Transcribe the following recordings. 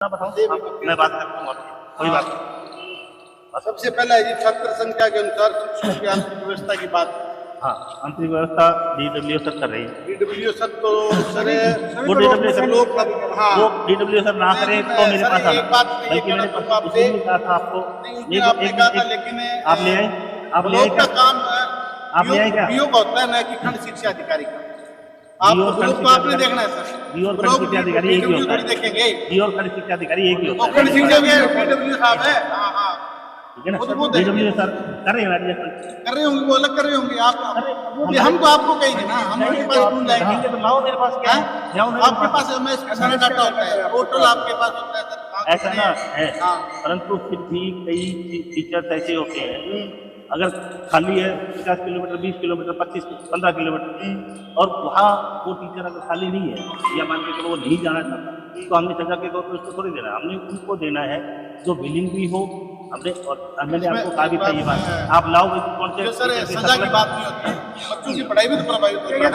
बताओ मैं बात करता हूँ कोई बात नहीं। सबसे पहले है जी छात्र संख्या के अनुसार शिक्षकों की आंतरिक व्यवस्था की बात। हाँ, आंतरिक व्यवस्था DWO सर कर रही है। DWO सर तो सर वो DWO सर लोग हाँ वो DWO सर ना करे तो मेरे पास आना। एक बात बल्कि मैंने आपसे भी कहा था आपको नहीं आपने कहा था लेकिन आप ले आए का काम आप ले आए क्या? बीओ का होता है ना कि खंड शिक्षा अधिकारी का। आप ब्लॉक को आपने देखना है सर। बीओ और खंड शिक्षा अधिकारी एक ही होता है। देखेंगे बीओ और खंड शिक्षा अधिकारी एक ही होता है। खंड शिक्षा DWO साहब है। हाँ हाँ ठीक है ना। DWO सर कर रहे हैं कर रहे होंगे, वो अलग कर रहे होंगे। आप हम तो आपको कहेंगे ना, हम आपके पास ढूंढ जाएंगे। तो लाओ मेरे पास क्या है, आपके पास एमएस का सारा डाटा होता है, पोर्टल आपके पास होता है सर। ऐसा ना है, परंतु फिर भी कई टीचर्स ऐसे होते हैं अगर खाली है 50 किलोमीटर 20 किलोमीटर 25-15 किलोमीटर और वहाँ वो टीचर अगर खाली नहीं है या मान के चलो वो नहीं जाना चाहता तो हमने सजा के तौर पर उसको थोड़ी देना है। हमने उनको देना है जो विलिंग भी हो। हमने और मैंने आपको कहा भी था ये बात, आप लाओ कौन से सर सजा की बात नहीं होती, बच्चों की पढ़ाई भी तो प्रभावित होती है।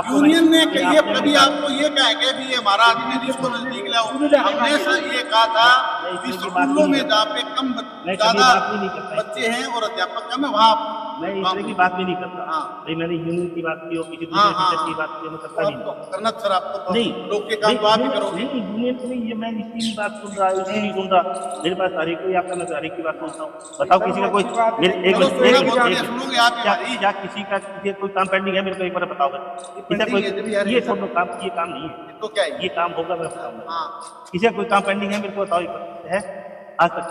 यूनियन ने कभी आपको ये कहा है कि ये हमारा आदमी इसको नजदीक लाओ। हमने सर ये कहा था कि स्कूलों में जहाँ पे कम ज्यादा बच्चे हैं और अध्यापक कम है वहाँ मैं इस तरह की बात भी नहीं करता। नहीं मैंने यूनियन की बात की और किसी दूसरे टीचर की बात की मैं करता नहीं। करना सर आपको नहीं लोग के काम आप ही करो। नहीं यूनियन नहीं, ये मैं इसकी बात सुन रहा इसकी नहीं सुन रहा। मेरे पास हर एक कोई आपका मैं हर एक की बात सुनता हूँ। बताओ किसी का कोई मेरे एक क्या किसी का कोई काम पेंडिंग है मेरे को एक बार बताओ। ये छोड़ो काम, ये काम नहीं है तो क्या है ये काम होगा मैं बताऊंगा। किसी का कोई काम पेंडिंग है मेरे को बताओ है आज तक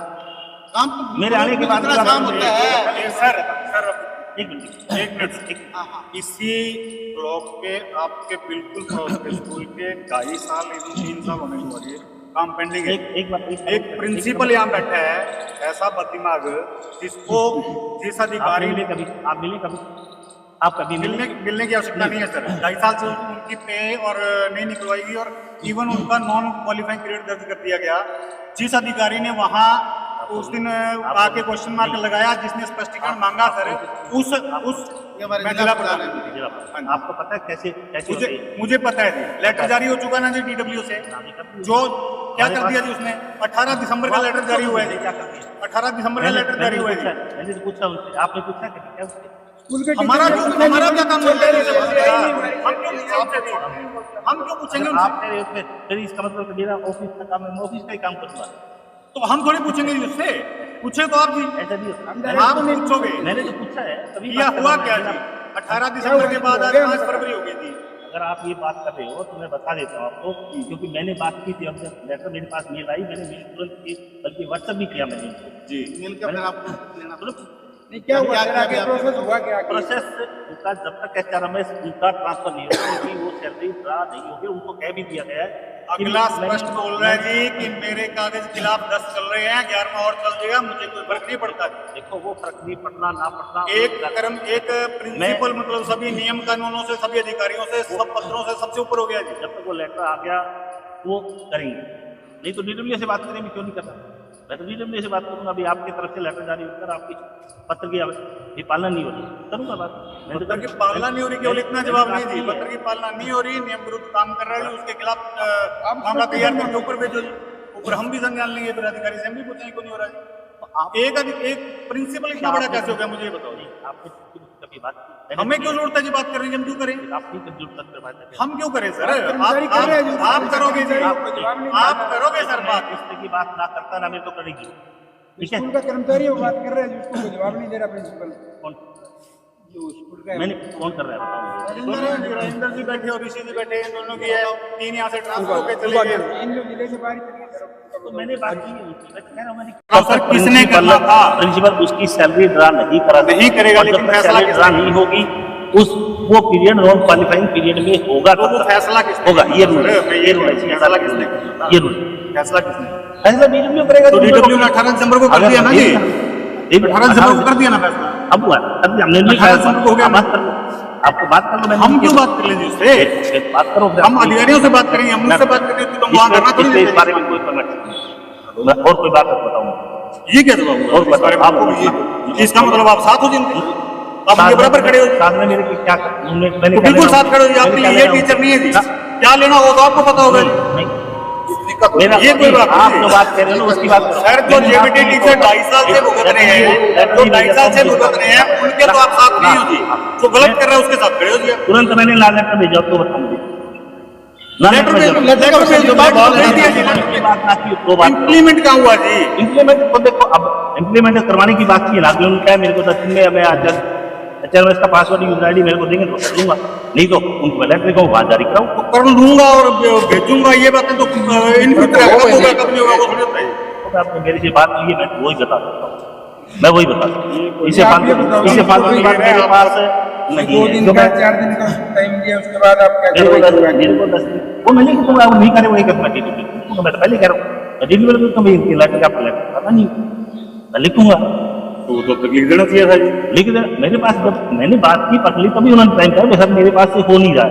काम तो मेरे आने के बाद काम होता है। सर एक मिनट इसी ब्लॉक पे आपके बिल्कुल पड़ोस के स्कूल के 2.5 साल 3 साल होने को वाली काम पेंडिंग है। एक प्रिंसिपल यहाँ बैठा है ऐसा बददिमाग जिसको जिस अधिकारी ने कभी आप मिले कभी आप कभी मिलने की आवश्यकता नहीं है सर। 2.5 साल से उनकी पे और नहीं निकलवाएगी और इवन उनका नॉन क्वालिफाइंग पीरियड दर्ज कर दिया गया। जिस अधिकारी ने वहाँ उस दिन आके क्वेश्चन मार्क लगाया जिसने स्पष्टीकरण मांगा सर उस मैं जिला प्रधान है। आपको पता है कैसे मुझे पता है जी लेटर जारी हो चुका ना जी DWO से जो क्या कर दिया जी उसने 18 दिसंबर का लेटर जारी हुआ है जी। क्या कर दिया 18 दिसंबर का लेटर जारी हुआ है जी। मैंने पूछा उनसे आपने पूछा क्या हमारा क्या काम है हम क्यों पूछेंगे आपने फिर इसका मतलब मेरा ऑफिस का काम है मैं ऑफिस का ही काम करूंगा तो हम थोड़ी पूछेंगे उससे पूछे तो आप जी ऐसा नहीं आप पूछोगे मैंने तो पूछा है तभी यह हुआ क्या जी 18 दिसंबर के बाद आज 5 फरवरी हो गई थी। अगर आप ये बात कर रहे हो तो मैं बता देता हूँ आपको क्योंकि मैंने बात की थी अब लेटर मेरे पास मेल आई मैंने मेल तुरंत बल्कि व्हाट्सएप भी किया मैंने जी मिल के आपको क्या हुआ प्रोसेस उनका जब तक HRMS उनका ट्रांसफर नहीं होगा क्योंकि वो सैलरी ड्रा नहीं होगी उनको कह भी दिया गया है। अगला स्पष्ट बोल रहा है जी कि मेरे कागज खिलाफ 10 चल रहे हैं 11वां और चल जाएगा मुझे कोई फर्क नहीं पड़ता। देखो वो फर्क नहीं पड़ना ना पड़ना एक प्रिंसिपल मतलब सभी नियम कानूनों से सभी अधिकारियों से सब पत्रों से सबसे ऊपर हो गया जी। जब तक वो लेटर आ गया वो करेंगे नहीं तो DWO से बात करेंगे क्यों नहीं करना। मैं तो DWO से बात करूंगा अभी आपकी तरफ से लेटर जारी होकर आपकी पत्र की पालना नहीं हो रही करूंगा बात। पत्र की पालना नहीं हो रही केवल इतना जवाब नहीं दी पत्र की पालना नहीं हो रही नियम विरुद्ध काम कर रहा है उसके खिलाफ मामला तैयार करके ऊपर भेजो ऊपर हम भी संज्ञान लेंगे फिर अधिकारी से हम भी पूछेंगे क्यों नहीं हो रहा है। एक प्रिंसिपल इतना बड़ा कैसे हो गया मुझे बताओ। आपने कभी बात हमें क्यों जरूरत है जी बात करने की हम क्यों करें हम क्यों करें सर आप करोगे जी आप करोगे सर बात इस तरह की बात ना करता ना मेरे को करेगी। ठीक है स्कूल का कर्मचारी वो बात कर रहा है जिसको जवाब नहीं दे रहा प्रिंसिपल कौन जो स्कूल का मैंने कौन कर रहा है बताओ। राजेंद्र जी बैठे और ऋषि जी बैठे दोनों की 3 यहाँ से ट्रांसफर होकर चले गए इन जो जिले से बाहर चले गए तो मैंने बात की सर किसने करना था प्रिंसिपल उसकी सैलरी ड्रा नहीं करेगा लेकिन फैसला ड्रा नहीं होगी उस वो पीरियड नॉन क्वालिफाइंग पीरियड में होगा तो वो फैसला किसने होगा ये रूल फैसला किसने ये रूल फैसला किसने फैसला DWO करेगा तो DWO ने 18 दिसंबर को कर दिया ना जी 18 दिसंबर को कर दिया ना फैसला अब हुआ तब हमने नहीं 18 दिसंबर को हो गया बात कर आपको बात कर लो हम क्यों बात कर लेंगे उससे बात करो हम अधिकारियों से बात करेंगे हम उससे बात करेंगे तो वहां करना थोड़ी इस बारे में कोई परमिट और कोई बात बताऊंगा ये क्या जवाब और बारे में आपको इसका मतलब आप साथ हो जिनके आप मुझे बराबर खड़े हो साथ में मेरे क्या मैंने बिल्कुल साथ खड़े हो आपके लिए ये टीचर नहीं है जी क्या लेना वो तो आपको पता होगा। नहीं, मेरा ये कोई बात आप नहीं। जो बात कह रहे हो ना उसकी बात करो। सर जो जेबीटी टीचर 2.5 साल से भुगत रहे हैं, जो 2.5 साल से भुगत रहे हैं, उनके तो आप साथ नहीं हो जी। जो गलत कर रहे हैं उसके साथ खड़े हो जी। तुरंत मैंने ला लेटर भेजा तो बताऊंगी। लेटर भेज दो, बात नहीं दिया जी। दो बात इम्प्लीमेंट क्या हुआ जी? इम्प्लीमेंट तो देखो, अब इम्प्लीमेंट करवाने की बात की ना, अगले उनका है मेरे को 10 दिन में मैं आज अच्छा इसका पासवर्ड यूजर आईडी मेरे को देंगे तो कर दूंगा, नहीं तो उनको लेटर को बात जारी कराऊं। तो कर लूंगा और भेजूंगा, ये बातें तो इन फ्यूचर कब होगा कब नहीं होगा वो थोड़ी बताइए। तो आपने मेरे से बात की है, मैं वही बता सकता हूँ, मैं वही बता सकता हूँ। इसे फालतू की बात मेरे पास नहीं 2 है। दिन का 4 दिन का टाइम दिया, उसके बाद आप क्या मेरे करोगे? को 10 दिन वो नहीं कि तुम आप नहीं करे वही करना डिलीवरी, मैं पहले कह रहा हूँ डिलीवरी तो मैं लेटर का लेटर पता नहीं मैं लिखूंगा तो लिख देना चाहिए था जी। लिख दे। मेरे पास जब मैंने बात की पकड़ी तभी उन्होंने टाइम कहा सर मेरे पास से हो नहीं रहा है,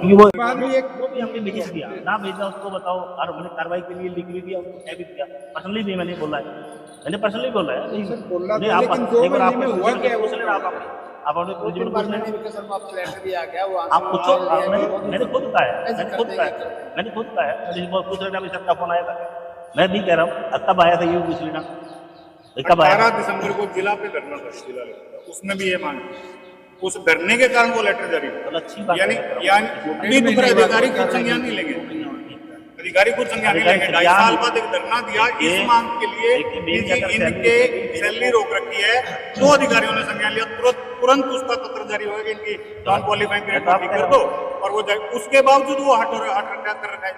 क्योंकि वो बाद में एक वो भी हमने लिख दिया ना भेजा उसको बताओ, और मैंने कार्रवाई के लिए लिख भी दिया, उसको कह भी दिया, पर्सनली भी मैंने बोला है, मैंने पर्सनली बोला है। सर बोला नहीं, तो, आप लेकिन 2 एक बार महीने में हुआ क्या? पूछ लेना आप अपने प्रिंसिपल पूछ लेना, आप आप पूछो। मैंने खुद कहा है, मैंने खुद कहा है पूछ लेना, अभी सबका फोन आया था, मैं भी कह रहा हूँ कब आया था ये पूछ लेना, कब आया 18 दिसंबर को जिला पे धरना था, जिला लेटर, उसमें भी ये मांग, उस धरने के कारण वो लेटर जारी हुआ। तो अच्छी बात यानी है। यानी अभी तो अधिकारी कुछ संज्ञान नहीं लेंगे, अधिकारी कुछ संज्ञान नहीं लेंगे। 2.5 साल बाद एक धरना दिया इस मांग के लिए कि इनके सैलरी रोक रखी है, तो अधिकारियों ने संज्ञान लिया, तुरंत उसका पत्र जारी होगा कि इनकी नॉन क्वालिफाइंग ग्रेड ठीक कर दो, और वो उसके बावजूद वो हट रखा कर रखा है,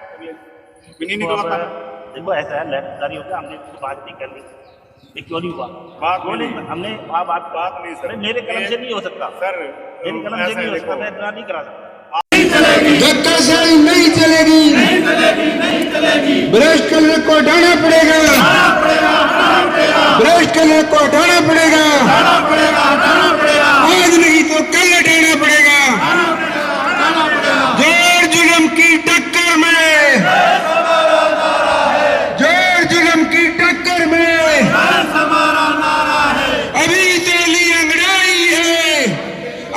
नहीं निकलवाता। देखो ऐसा है लेटर जारी होगा, हमने बात नहीं कर ली, ये क्यों नहीं हुआ? बात बोले हमने बात नहीं सर, मेरे कलम से नहीं हो सकता सर, मेरी कलम से नहीं हो सकता, मैं इतना नहीं करा सकता। धक्काशाही नहीं चलेगी, भ्रष्ट कलर को हटाना पड़ेगा, भ्रष्ट कलर को हटाना पड़ेगा, आज नहीं तो कल हटाना पड़ेगा। जोर जुल्म की टक्कर में, जोर जुल्म की टक्कर में अभी तेली अंगड़ाई है,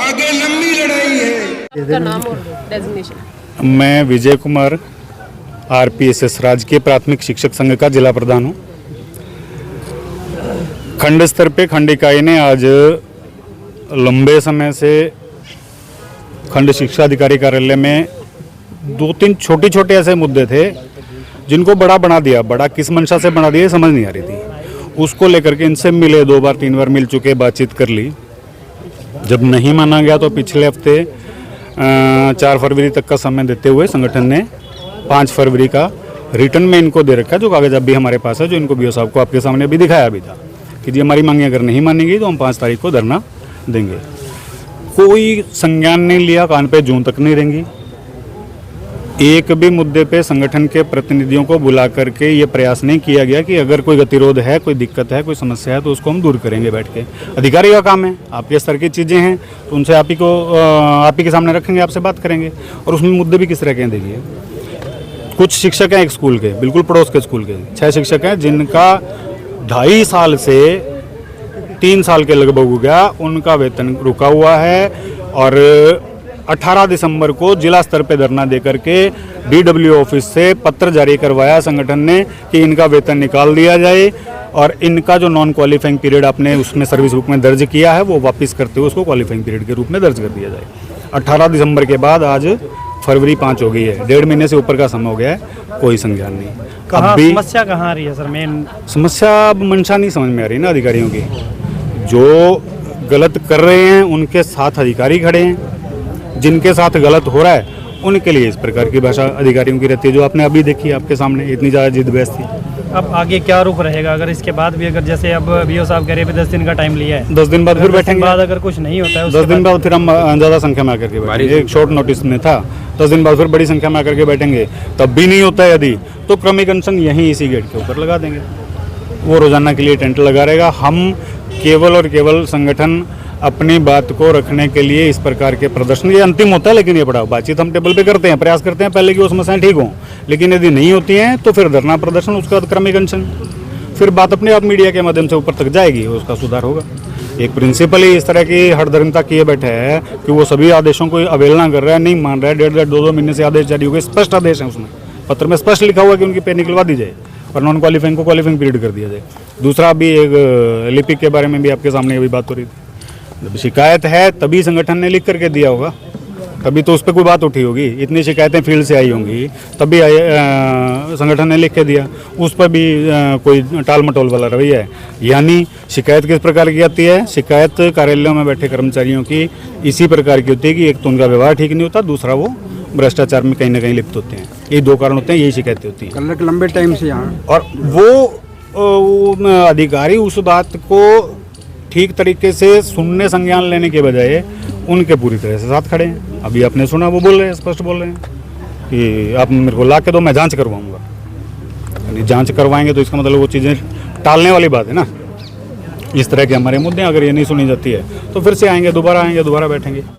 आगे लंबी लड़ाई है। का नाम और डेजिग्नेशन? मैं विजय कुमार, आरपीएसएस राजकीय प्राथमिक शिक्षक संघ का जिला प्रधान हूँ। खंड स्तर पे खंड इकाई ने आज लंबे समय से खंड शिक्षा अधिकारी कार्यालय में 2-3 छोटे ऐसे मुद्दे थे जिनको बड़ा बना दिया, बड़ा किस मंशा से बना दिया समझ नहीं आ रही थी। उसको लेकर के इनसे मिले, 2 बार 3 बार मिल चुके, बातचीत कर ली। जब नहीं माना गया तो पिछले हफ्ते 4 फरवरी तक का समय देते हुए संगठन ने 5 फरवरी का रिटर्न में इनको दे रखा है, जो कागज अभी हमारे पास है, जो इनको बीओ साहब को आपके सामने अभी दिखाया भी था कि जी हमारी मांगे अगर नहीं मानेगी तो हम 5 तारीख को धरना देंगे। कोई संज्ञान नहीं लिया, कान पे जूं तक नहीं रेंगी। एक भी मुद्दे पे संगठन के प्रतिनिधियों को बुला करके ये प्रयास नहीं किया गया कि अगर कोई गतिरोध है, कोई दिक्कत है, कोई समस्या है तो उसको हम दूर करेंगे बैठ के। अधिकारी का काम है, आपके स्तर की चीज़ें हैं तो उनसे आप ही के सामने रखेंगे, आपसे बात करेंगे। और उसमें मुद्दे भी किस तरह के हैं देखिए, कुछ शिक्षक हैं एक स्कूल के, बिल्कुल पड़ोस के स्कूल के 6 शिक्षक हैं जिनका 2.5 साल से 3 साल के लगभग हो गया, उनका वेतन रुका हुआ है। और 18 दिसंबर को जिला स्तर पे धरना देकर के DW ऑफिस से पत्र जारी करवाया संगठन ने कि इनका वेतन निकाल दिया जाए और इनका जो नॉन क्वालिफाइंग पीरियड आपने उसमें सर्विस बुक में दर्ज किया है वो वापस करते हुए उसको क्वालिफाइंग पीरियड के रूप में दर्ज कर दिया जाए। 18 दिसंबर के बाद आज फरवरी 5 हो गई है, 1.5 महीने से ऊपर का समय हो गया है, कोई संज्ञान नहीं। अब भी समस्या कहाँ आ रही है सर? मेन समस्या अब मंशा नहीं समझ में आ रही ना अधिकारियों की। जो गलत कर रहे हैं उनके साथ अधिकारी खड़े हैं, जिनके साथ गलत हो रहा है उनके लिए इस प्रकार की भाषा अधिकारियों की रहती है, जो आपने अभी देखी आपके सामने इतनी ज़्यादा जिद बहस थी। अब आगे क्या रुख रहेगा अगर इसके बाद भी, अगर जैसे अब बीओ साहब कह रहे हैं 10 दिन का टाइम लिया है, 10 दिन बाद फिर बैठेंगे, बाद अगर कुछ नहीं होता है 10 दिन बाद फिर हम ज़्यादा संख्या में आकर के बैठेंगे। एक शॉर्ट नोटिस में था, 10 दिन बाद फिर बड़ी संख्या में आकर के बैठेंगे, तब भी नहीं होता है यदि तो क्रमिक अनशन यहीं इसी गेट के ऊपर लगा देंगे। वो रोजाना के लिए टेंट लगा रहेगा। हम केवल और केवल संगठन अपनी बात को रखने के लिए इस प्रकार के प्रदर्शन, ये अंतिम होता है लेकिन ये बड़ा बातचीत हम टेबल पे करते हैं, प्रयास करते हैं पहले कि वो समस्याएं ठीक हों, लेकिन यदि नहीं होती हैं तो फिर धरना प्रदर्शन, उसका क्रमिक अनशन, फिर बात अपने आप मीडिया के माध्यम से ऊपर तक जाएगी, उसका सुधार होगा। एक प्रिंसिपल ही इस तरह की हठधर्मिता किए बैठे है कि वो सभी आदेशों को अवहेलना कर रहा है, नहीं मान रहा है। 1.5-2 महीने से आदेश जारी हो गए, स्पष्ट आदेश है, उसमें पत्र में स्पष्ट लिखा हुआ है कि उनकी पे निकलवा दी जाए और नॉन क्वालिफाइंग को क्वालिफाइंग पीरियड कर दिया जाए। दूसरा अभी एक लिपिक के बारे में भी आपके सामने अभी बात हो रही थी। जब शिकायत है तभी संगठन ने लिख करके दिया होगा, तभी तो उस पर कोई बात उठी होगी। इतनी शिकायतें फील्ड से आई होंगी तभी संगठन ने लिख के दिया, उस पर भी कोई टाल मटोल वाला रवैया है। यानी शिकायत किस प्रकार की आती है? शिकायत कार्यालयों में बैठे कर्मचारियों की इसी प्रकार की होती है कि एक तो उनका व्यवहार ठीक नहीं होता, दूसरा वो भ्रष्टाचार में कहीं ना कहीं लिप्त होते हैं। ये 2 कारण होते हैं, यही शिकायतें होती हैं। लंबे टाइम से यहाँ और वो अधिकारी उस बात को ठीक तरीके से सुनने संज्ञान लेने के बजाय उनके पूरी तरह से साथ खड़े हैं। अभी आपने सुना, वो बोल रहे हैं, स्पष्ट बोल रहे हैं कि आप मेरे को ला के दो, मैं जांच करवाऊंगा। यानी जांच करवाएंगे तो इसका मतलब वो चीज़ें टालने वाली बात है ना। इस तरह के हमारे मुद्दे अगर ये नहीं सुनी जाती है तो फिर से आएंगे, दोबारा बैठेंगे।